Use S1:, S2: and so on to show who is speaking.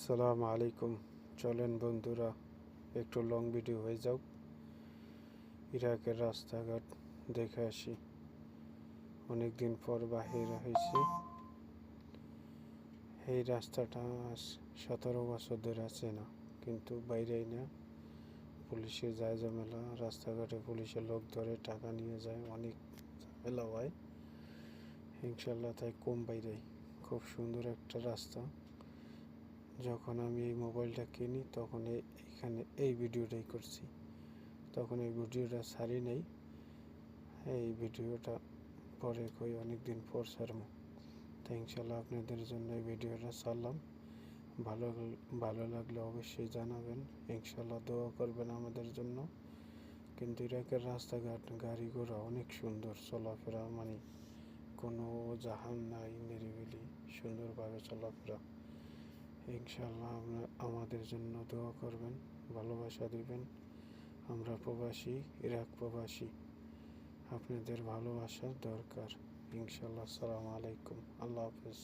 S1: আসসালামু আলাইকুম। চলেন বন্ধুরা, একটু লং ভিডিও হয়ে যাও। ইরাকের রাস্তাঘাট দেখে আসি। অনেক দিন পর বাহির হয়েছি। এই রাস্তাটা 17 বছর ধরে আছে না, কিন্তু বাইরেই না। পুলিশের যায় ঝামেলা, রাস্তাঘাটে পুলিশের লোক ধরে টাকা নিয়ে যায়, অনেক ঝামেলা হয়। ইনশাল্লাহ তাই কম বাইরেই। খুব সুন্দর একটা রাস্তা। যখন আমি এই মোবাইলটা কিনি তখন এইখানে এই ভিডিওটাই করছি, তখন এই ভিডিওটা ছাড়ি নেই। এই ভিডিওটা পরে কই অনেক দিন পর ছাড়বো, তাই ইনশাল্লাহ আপনাদের জন্য এই ভিডিওটা ছাড়লাম। ভালো লাগলে অবশ্যই জানাবেন, ইনশাল্লাহ দোয়া করবেন আমাদের জন্য। কিন্তু ইরাকের রাস্তাঘাট গাড়ি ঘোড়া অনেক সুন্দর, চলাফেরা মানে কোনো জাহান নাই, নিরিবিলি সুন্দরভাবে চলাফেরা। ইনশাল্লাহ আমাদের জন্য দোয়া করবেন, ভালোবাসা দিবেন। আমরা প্রবাসী, ইরাক প্রবাসী, আপনাদের ভালোবাসার দরকার। ইনশাল্লাহ। আসসালামু আলাইকুম, আল্লাহ হাফেজ।